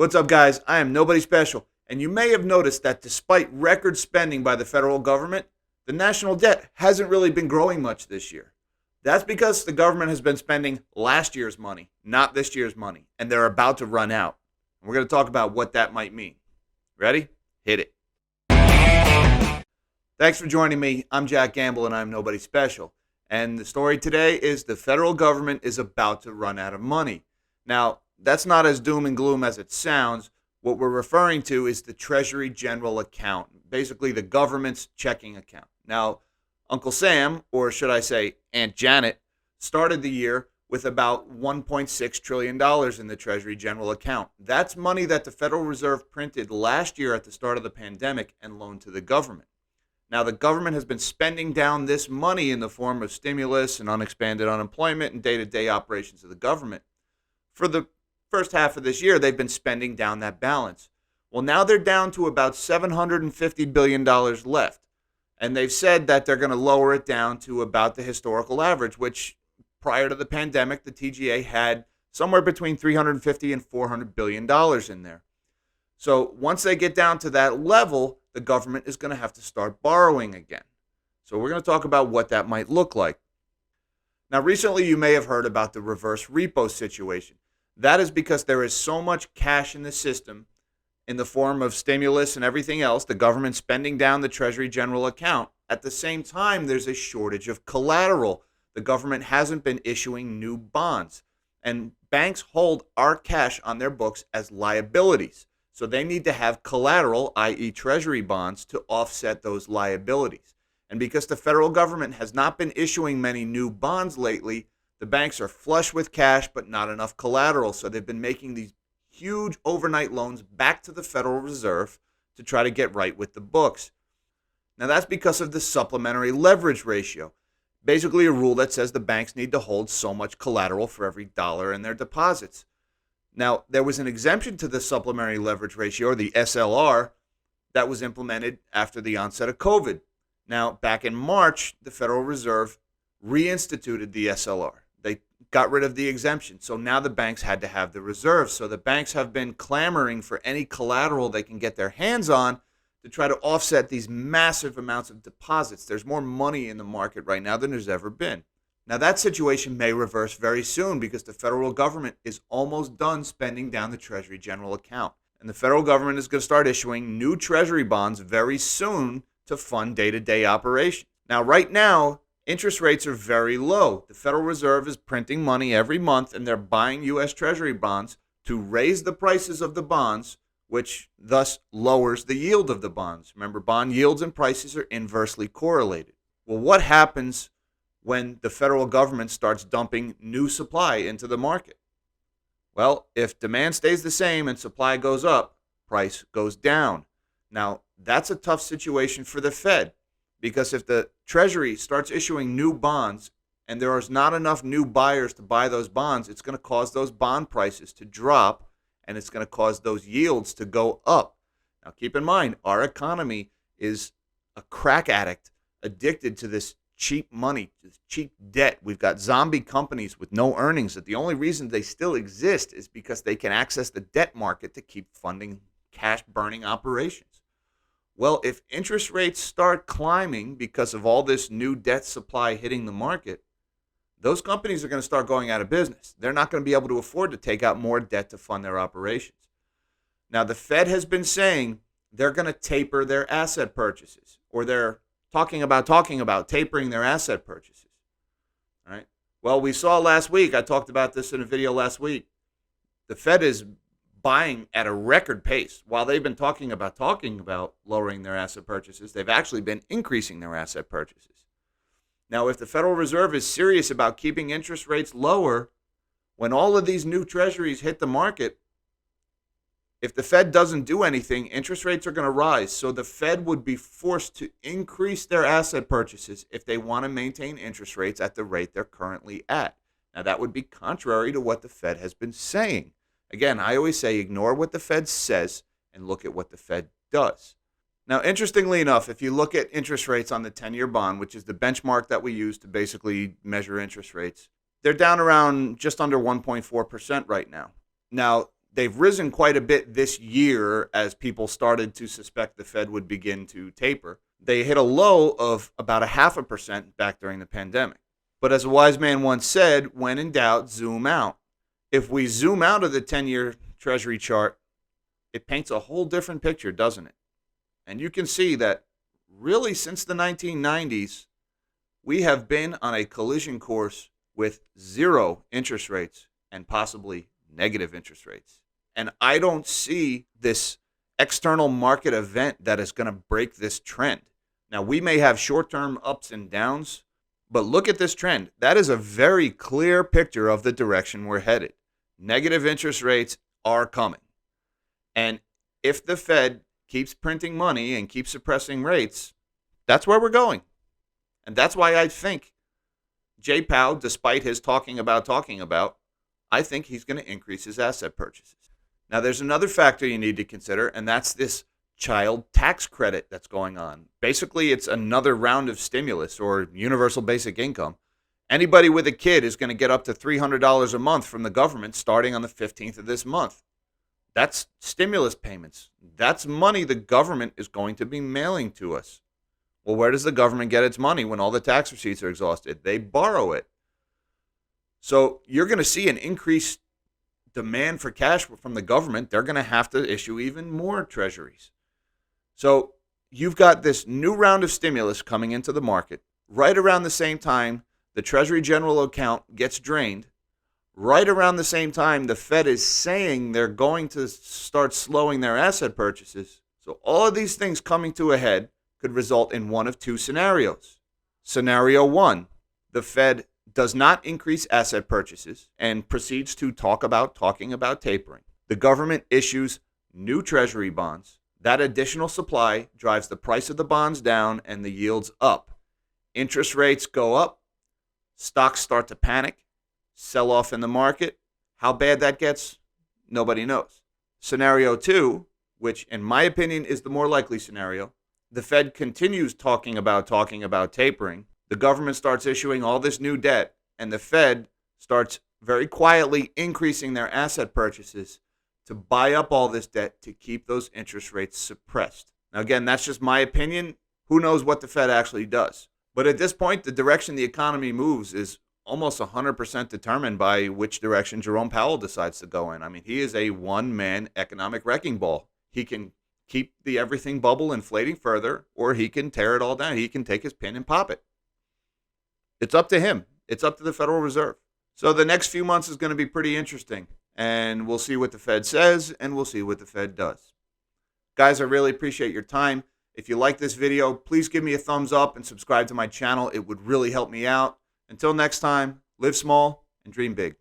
What's up, guys? I am nobody special, and you may have noticed that despite record spending by the federal government, the national debt hasn't really been growing much this year. That's because the government has been spending last year's money, not this year's money, and they're about to run out. We're going to talk about what that might mean. Ready? Hit it. Thanks for joining me. I'm Jack Gamble, and I'm nobody special. And the story today is the federal government is about to run out of money. Now, that's not as doom and gloom as it sounds. What we're referring to is the Treasury General Account, basically the government's checking account. Now, Uncle Sam, or should I say Aunt Janet, started the year with about $1.6 trillion in the Treasury General Account. That's money that the Federal Reserve printed last year at the start of the pandemic and loaned to the government. Now, the government has been spending down this money in the form of stimulus and unexpanded unemployment and day-to-day operations of the government. For the first half of this year, they've been spending down that balance. Well, now they're down to about $750 billion left. And they've said that they're going to lower it down to about the historical average, which prior to the pandemic, the TGA had somewhere between $350 and $400 billion in there. So once they get down to that level, the government is going to have to start borrowing again. So we're going to talk about what that might look like. Now, recently you may have heard about the reverse repo situation. That is because there is so much cash in the system in the form of stimulus and everything else, the government spending down the Treasury General Account. At the same time, there's a shortage of collateral. The government hasn't been issuing new bonds. And banks hold our cash on their books as liabilities. So they need to have collateral, i.e. Treasury bonds, to offset those liabilities. And because the federal government has not been issuing many new bonds lately, the banks are flush with cash but not enough collateral. So they've been making these huge overnight loans back to the Federal Reserve to try to get right with the books. Now that's because of the supplementary leverage ratio, basically a rule that says the banks need to hold so much collateral for every dollar in their deposits. Now, there was an exemption to the supplementary leverage ratio, or the SLR, that was implemented after the onset of COVID. Now, back in March, the Federal Reserve reinstituted the SLR. They got rid of the exemption. So now the banks had to have the reserve. So the banks have been clamoring for any collateral they can get their hands on to try to offset these massive amounts of deposits. There's more money in the market right now than there's ever been. Now, that situation may reverse very soon because the federal government is almost done spending down the Treasury General Account. And the federal government is going to start issuing new Treasury bonds very soon to fund day-to-day operations. Now, right now, interest rates are very low. The Federal Reserve is printing money every month, and they're buying U.S. Treasury bonds to raise the prices of the bonds, which thus lowers the yield of the bonds. Remember, bond yields and prices are inversely correlated. Well, what happens when the federal government starts dumping new supply into the market? Well, if demand stays the same and supply goes up, price goes down. Now, that's a tough situation for the Fed because if the Treasury starts issuing new bonds and there is not enough new buyers to buy those bonds, it's going to cause those bond prices to drop and it's going to cause those yields to go up. Now, keep in mind, our economy is a crack addict addicted to this cheap money, cheap debt. We've got zombie companies with no earnings that the only reason they still exist is because they can access the debt market to keep funding cash burning operations. Well, if interest rates start climbing because of all this new debt supply hitting the market, those companies are going to start going out of business. They're not going to be able to afford to take out more debt to fund their operations. Now, the Fed has been saying they're going to taper their asset purchases, or they're talking about tapering their asset purchases. All right. Well, we saw last week, I talked about this in a video last week, the Fed is buying at a record pace. While they've been talking about lowering their asset purchases, they've actually been increasing their asset purchases. Now, if the Federal Reserve is serious about keeping interest rates lower, when all of these new treasuries hit the market, if the Fed doesn't do anything, interest rates are going to rise. So the Fed would be forced to increase their asset purchases if they want to maintain interest rates at the rate they're currently at. Now, that would be contrary to what the Fed has been saying. Again, I always say ignore what the Fed says and look at what the Fed does. Now, interestingly enough, if you look at interest rates on the 10-year bond, which is the benchmark that we use to basically measure interest rates, they're down around just under 1.4% right now. Now, they've risen quite a bit this year as people started to suspect the Fed would begin to taper. They hit a low of about 0.5% back during the pandemic. But as a wise man once said, when in doubt, zoom out. If we zoom out of the 10-year Treasury chart, it paints a whole different picture, doesn't it? And you can see that really since the 1990s, we have been on a collision course with zero interest rates and possibly negative interest rates. And I don't see this external market event that is going to break this trend. Now, we may have short-term ups and downs, but look at this trend. That is a very clear picture of the direction we're headed. Negative interest rates are coming. And if the Fed keeps printing money and keeps suppressing rates, that's where we're going. And that's why I think Jay Powell, despite his talking about, I think he's going to increase his asset purchases. Now, there's another factor you need to consider, and that's this child tax credit that's going on. Basically, it's another round of stimulus or universal basic income. Anybody with a kid is going to get up to $300 a month from the government starting on the 15th of this month. That's stimulus payments. That's money the government is going to be mailing to us. Well, where does the government get its money when all the tax receipts are exhausted? They borrow it. So you're going to see an increased demand for cash from the government. They're going to have to issue even more treasuries. So you've got this new round of stimulus coming into the market right around the same time the Treasury General Account gets drained. Right around the same time the Fed is saying they're going to start slowing their asset purchases. So all of these things coming to a head could result in one of two scenarios. Scenario one, the Fed does not increase asset purchases and proceeds to talking about tapering. The government issues new treasury bonds. That additional supply drives the price of the bonds down and the yields up. Interest rates go up. Stocks start to panic, sell off in the market. How bad that gets, nobody knows. Scenario two, which in my opinion is the more likely scenario, the Fed continues talking about tapering. The government starts issuing all this new debt, and the Fed starts very quietly increasing their asset purchases to buy up all this debt to keep those interest rates suppressed. Now, again, that's just my opinion. Who knows what the Fed actually does? But at this point, the direction the economy moves is almost 100% determined by which direction Jerome Powell decides to go in. I mean, he is a one-man economic wrecking ball. He can keep the everything bubble inflating further, or he can tear it all down. He can take his pin and pop it. It's up to him. It's up to the Federal Reserve. So the next few months is going to be pretty interesting, and we'll see what the Fed says, and we'll see what the Fed does. Guys, I really appreciate your time. If you like this video, please give me a thumbs up and subscribe to my channel. It would really help me out. Until next time, live small and dream big.